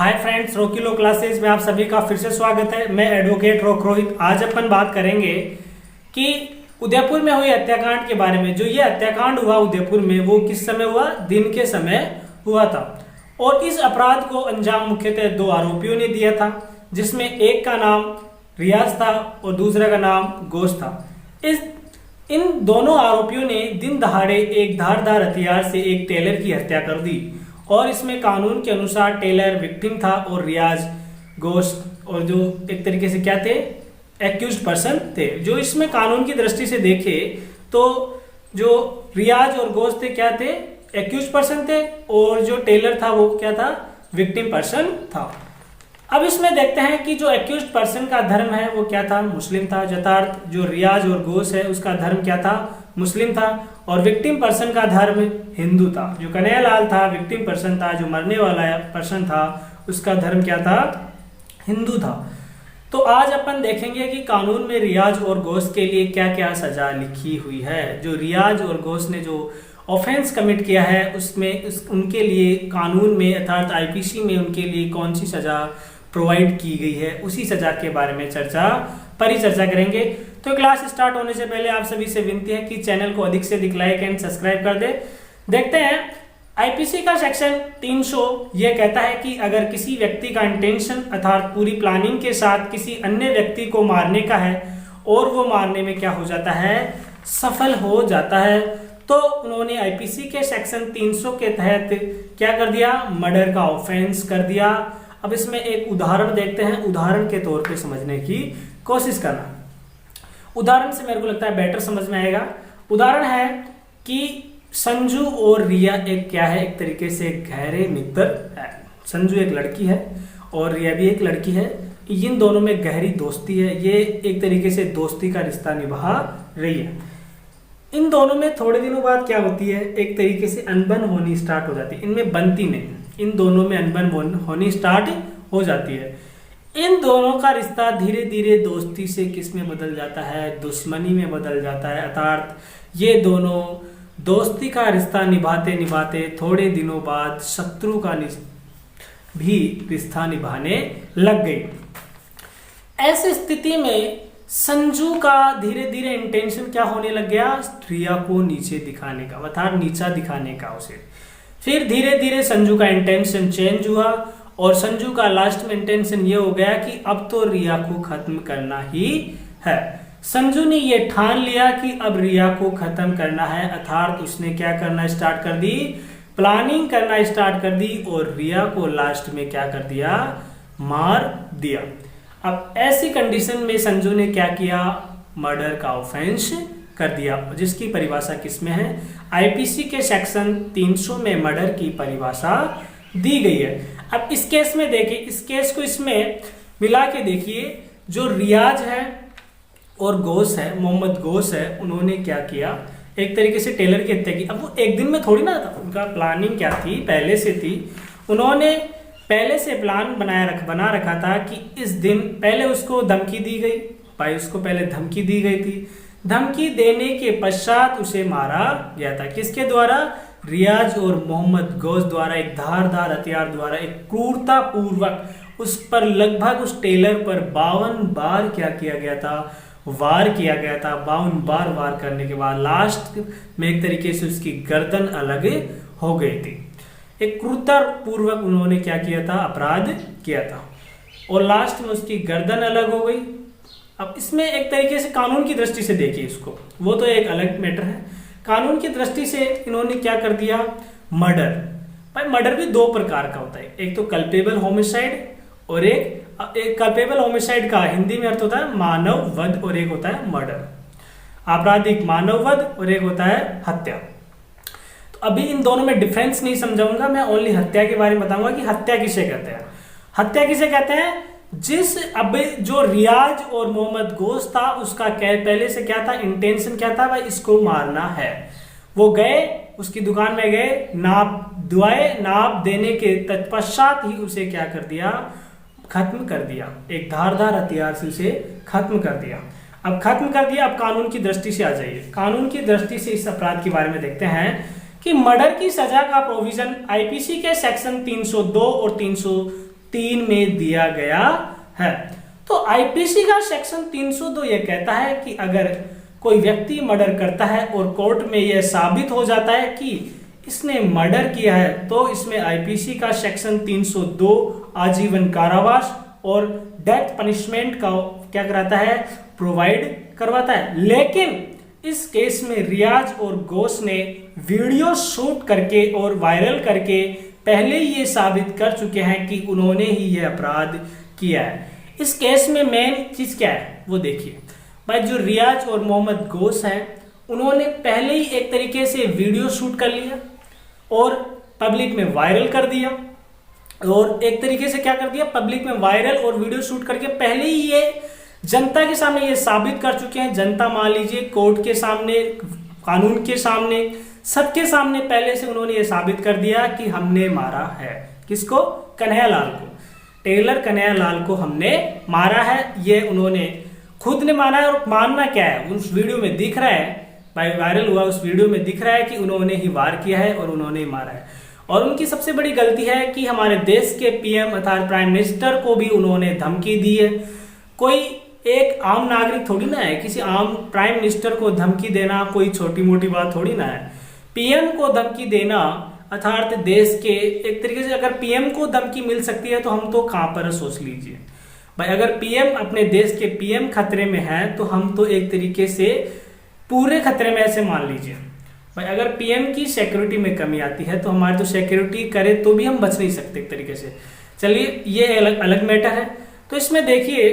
Hi friends, रोकी लो classes में आप सभी का फिर से स्वागत है। मैं एडवोकेट रोहित। आज अपन बात करेंगे कि उदयपुर में हुई हत्याकांड के बारे में। जो ये हत्याकांड हुआ उदयपुर में, वो किस समय हुआ? दिन के समय हुआ था। और इस अपराध को अंजाम मुख्यतः दो आरोपियों ने दिया था, जिसमें एक का नाम रियाज था और दूसरे का नाम गोश्त था। इन दोनों आरोपियों ने दिन दहाड़े एक धारदार हथियार से एक टेलर की हत्या कर दी। और इसमें कानून के अनुसार टेलर विक्टिम था और रियाज गोश्त और जो एक तरीके से क्या थे, एक्यूज्ड पर्सन थे। जो इसमें कानून की दृष्टि से देखे तो जो रियाज और गोश्त थे क्या थे? एक्यूज्ड पर्सन थे। और जो टेलर था वो क्या था? विक्टिम पर्सन था। अब इसमें देखते हैं कि जो एक्यूज्ड पर्सन का धर्म है वो क्या था? मुस्लिम था। यथार्थ जो रियाज और गोश्त है उसका धर्म क्या था? मुस्लिम था। और विक्टिम पर्सन का धर्म हिंदू था। जो कन्हैयालाल था विक्टिम पर्सन था, जो मरने वाला पर्सन था उसका धर्म क्या था? हिंदू था। तो आज अपन देखेंगे कि कानून में रियाज और गोश्त के लिए क्या क्या सजा लिखी हुई है। जो रियाज और गोश्त ने जो ऑफेंस कमिट किया है उसमें उनके लिए कानून में अर्थात आईपीसी में उनके लिए कौन सी सजा प्रोवाइड की गई है, उसी सजा के बारे में परिचर्चा करेंगे। तो क्लास स्टार्ट होने से पहले आप सभी से विनती है कि चैनल को अधिक से अधिक लाइक एंड सब्सक्राइब कर दे। देखते हैं आईपीसी का सेक्शन 300 यह कहता है कि अगर किसी व्यक्ति का इंटेंशन अर्थात पूरी प्लानिंग के साथ किसी अन्य व्यक्ति को मारने का है और वो मारने में क्या हो जाता है? सफल हो जाता है, तो उन्होंने आईपीसी के सेक्शन 300 के तहत क्या कर दिया? मर्डर का ऑफेंस कर दिया। अब इसमें एक उदाहरण देखते हैं, उदाहरण के तौर पे समझने की कोशिश करना। उदाहरण से मेरे को लगता है बेटर समझ में आएगा। उदाहरण है कि संजू और रिया एक क्या है? एक तरीके से गहरे मित्र है। संजू एक लड़की है और रिया भी एक लड़की है। इन दोनों में गहरी दोस्ती है। ये एक तरीके से दोस्ती का रिश्ता निभा रही है। इन दोनों में थोड़े दिनों बाद क्या होती है? एक तरीके से अनबन होनी स्टार्ट हो जाती है। इनमें बनती नहीं, इन दोनों में अनबन होनी स्टार्ट हो जाती है। इन दोनों का रिश्ता धीरे धीरे दोस्ती से किस में बदल जाता है? दुश्मनी में बदल जाता है। अर्थात ये दोनों दोस्ती का रिश्ता निभाते निभाते थोड़े दिनों बाद शत्रु का भी रिश्ता निभाने लग गई। ऐसी स्थिति में संजू का धीरे धीरे इंटेंशन क्या होने लग गया? रिया को नीचे दिखाने का, अर्थात नीचा दिखाने का उसे। फिर धीरे धीरे संजू का इंटेंशन चेंज हुआ और संजू का लास्ट में इंटेंशन ये हो गया कि अब तो रिया को खत्म करना ही है। संजू ने ये ठान लिया कि अब रिया को खत्म करना है, अर्थात उसने क्या करना स्टार्ट कर दी? प्लानिंग करना स्टार्ट कर दी और रिया को लास्ट में क्या कर दिया? मार दिया। अब ऐसी कंडीशन में संजू ने क्या किया? मर्डर का ऑफेंस कर दिया, जिसकी परिभाषा किसमें है? आईपीसी के सेक्शन 300 में मर्डर की परिभाषा दी गई है। अब इस केस में देखिए, इस केस को इसमें मिला के देखिए। जो रियाज है और गोश्त है, मोहम्मद गोश्त है, उन्होंने क्या किया? एक तरीके से टेलर की हत्या की। अब वो एक दिन में थोड़ी ना था, उनका प्लानिंग क्या थी? पहले से थी। उन्होंने पहले से प्लान बना रखा था कि इस दिन पहले उसको धमकी दी गई। भाई उसको पहले धमकी दी गई थी। धमकी देने के पश्चात उसे मारा गया था। किसके द्वारा? रियाज और मोहम्मद गोश्त द्वारा एक धारदार हथियार द्वारा एक क्रूरता पूर्वक उस पर लगभग उस टेलर पर 52 बार क्या किया गया था? वार किया गया था। 52 बार वार करने के बाद लास्ट में एक तरीके से उसकी गर्दन अलग हो गई थी। एक क्रूरता पूर्वक उन्होंने क्या किया था? अपराध किया था और लास्ट में उसकी गर्दन अलग हो गई। अब इसमें एक तरीके से कानून की दृष्टि से देखिए इसको, वो तो एक अलग मैटर है। कानून की दृष्टि से इन्होंने क्या कर दिया? मर्डर। भाई मर्डर भी दो प्रकार का होता है, एक तो कल्पेबल होमिसाइड और एक कल्पेबल होमिसाइड का हिंदी में अर्थ होता है मानव वध और एक होता है मर्डर। आपराधिक मानव वध और एक होता है हत्या। तो अभी इन दोनों में डिफरेंस नहीं समझाऊंगा, मैं ओनली हत्या के बारे में बताऊंगा कि हत्या किसे कहते हैं। हत्या किसे कहते हैं? अब जो रियाज और मोहम्मद गोश्त था उसका पहले से क्या था? इंटेंशन क्या था? भाई इसको मारना है। वो गए, उसकी दुकान में गए, नाप देने के तत्पश्चात ही उसे क्या कर दिया? खत्म कर दिया। एक धारदार हथियार से उसे खत्म कर दिया। अब खत्म कर दिया। अब कानून की दृष्टि से आ जाइए। कानून की दृष्टि से इस अपराध के बारे में देखते हैं कि मर्डर की सजा का प्रोविजन आईपीसी के सेक्शन 302 और 3 में दिया गया है। तो आईपीसी का सेक्शन 302 यह कहता है कि अगर कोई व्यक्ति मर्डर करता है और कोर्ट में यह साबित हो जाता है कि इसने मर्डर किया है, तो इसमें आईपीसी का सेक्शन 302 आजीवन कारावास और डेथ पनिशमेंट का क्या कराता है, प्रोवाइड करवाता है। लेकिन इस केस में रियाज और घोष ने वीडियो शूट करके और वायरल करके पहले ही ये साबित कर चुके हैं कि उन्होंने ही यह अपराध किया है। इस केस में मेन चीज क्या है वो देखिए भाई, जो रियाज और मोहम्मद घोष हैं उन्होंने पहले ही एक तरीके से वीडियो शूट कर लिया और पब्लिक में वायरल कर दिया, और एक तरीके से क्या कर दिया, पब्लिक में वायरल और वीडियो शूट करके पहले ही ये जनता के सामने ये साबित कर चुके हैं। जनता मान लीजिए कोर्ट के सामने, कानून के सामने, सबके सामने पहले से उन्होंने ये साबित कर दिया कि हमने मारा है। किसको? कन्हैयालाल को, टेलर कन्हैयालाल को हमने मारा है। ये उन्होंने खुद ने माना है। और मानना क्या है, उस वीडियो में दिख रहा है, वायरल हुआ उस वीडियो में दिख रहा है कि उन्होंने ही वार किया है और उन्होंने ही मारा है। और उनकी सबसे बड़ी गलती है कि हमारे देश के पीएम अर्थात प्राइम मिनिस्टर को भी उन्होंने धमकी दी है। कोई एक आम नागरिक थोड़ी ना है, किसी आम प्राइम मिनिस्टर को धमकी देना कोई छोटी मोटी बात थोड़ी ना है। पीएम को धमकी देना अर्थात देश के एक तरीके से, अगर पीएम को धमकी मिल सकती है तो हम तो कहां पर सोच लीजिए भाई, अगर पीएम अपने देश के पीएम खतरे में है तो हम तो एक तरीके से पूरे खतरे में ऐसे मान लीजिए भाई। अगर पीएम की सिक्योरिटी में कमी आती है तो हमारी तो सिक्योरिटी करे तो भी हम बच नहीं सकते एक तरीके से। चलिए ये अलग मैटर है। तो इसमें देखिए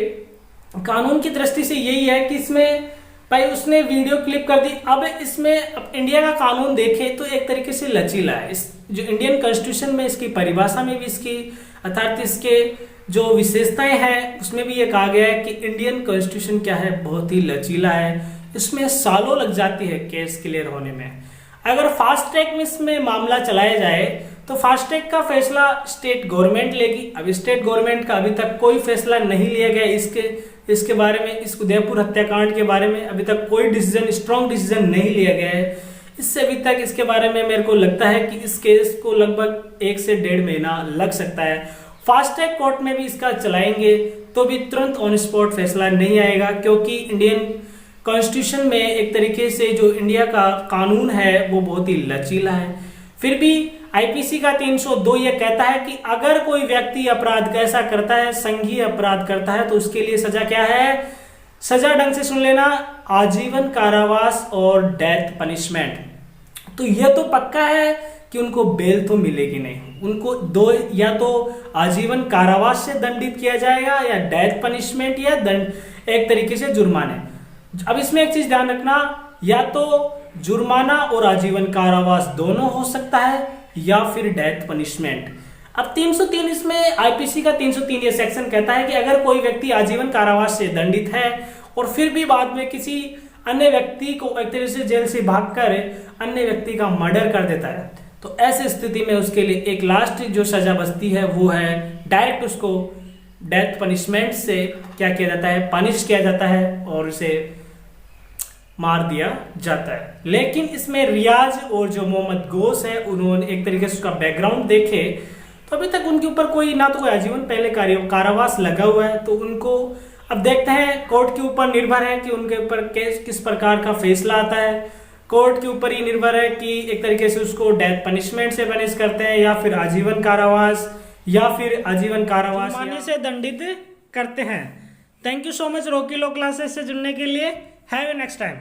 कानून की दृष्टि से यही है कि इसमें भाई उसने वीडियो क्लिप कर दी। अब इसमें अब इंडिया का कानून देखे तो एक तरीके से लचीला है। इस जो इंडियन कॉन्स्टिट्यूशन में इसकी परिभाषा में भी इसकी अर्थात इसके जो विशेषताएं हैं उसमें भी ये कहा गया है कि इंडियन कॉन्स्टिट्यूशन क्या है, बहुत ही लचीला है। इसमें सालों लग जाती है केस क्लियर होने में। अगर फास्ट ट्रैक में इसमें मामला चलाया जाए तो फास्ट ट्रैक का फैसला स्टेट गवर्नमेंट लेगी। अब स्टेट गवर्नमेंट का अभी तक कोई फैसला नहीं लिया गया इसके बारे में, इस उदयपुर हत्याकांड के बारे में अभी तक कोई डिसीजन, स्ट्रॉन्ग डिसीजन नहीं लिया गया है। इससे अभी तक इसके बारे में मेरे को लगता है कि इस केस को लगभग 1 से 1.5 महीना लग सकता है। फास्ट ट्रैक कोर्ट में भी इसका चलाएंगे तो भी तुरंत ऑन स्पॉट फैसला नहीं आएगा, क्योंकि इंडियन कॉन्स्टिट्यूशन में एक तरीके से जो इंडिया का कानून है वो बहुत ही लचीला है। फिर भी आईपीसी का 302 ये कहता है कि अगर कोई व्यक्ति अपराध कैसा करता है, संघीय अपराध करता है, तो उसके लिए सजा क्या है। सजा ढंग से सुन लेना, आजीवन कारावास और डेथ पनिशमेंट। तो यह तो पक्का है कि उनको बेल तो मिलेगी नहीं, उनको दो या तो आजीवन कारावास से दंडित किया जाएगा या डेथ पनिशमेंट या दंड एक तरीके से जुर्माने। अब इसमें एक चीज ध्यान रखना, या तो जुर्माना और आजीवन कारावास दोनों हो सकता है या फिर डेथ पनिशमेंट। अब 303 इसमें आईपीसी का 303 ये सेक्शन कहता है कि अगर कोई व्यक्ति आजीवन कारावास से दंडित है और फिर भी बाद में किसी अन्य व्यक्ति को एक तरह से जेल से भागकर अन्य व्यक्ति का मर्डर कर देता है, तो ऐसी स्थिति में उसके लिए एक लास्ट जो सजा बचती है वो है डायरेक्ट उसको डेथ पनिशमेंट से क्या किया जाता है, पनिश किया जाता है और उसे मार दिया जाता है। लेकिन इसमें रियाज और जो मोहम्मद घोष है उन्होंने एक तरीके से उसका बैकग्राउंड देखे तो अभी तक उनके ऊपर कोई ना तो कोई आजीवन पहले कारावास लगा हुआ है, तो उनको अब देखते हैं, कोर्ट के ऊपर निर्भर है कि उनके ऊपर किस प्रकार का फैसला आता है। कोर्ट के ऊपर ही निर्भर है कि एक तरीके से उसको डेथ पनिशमेंट से पनिश करते हैं या फिर आजीवन कारावास से दंडित करते हैं। Thank you so much Rocky law classes से जुड़ने के लिए। Have A next time.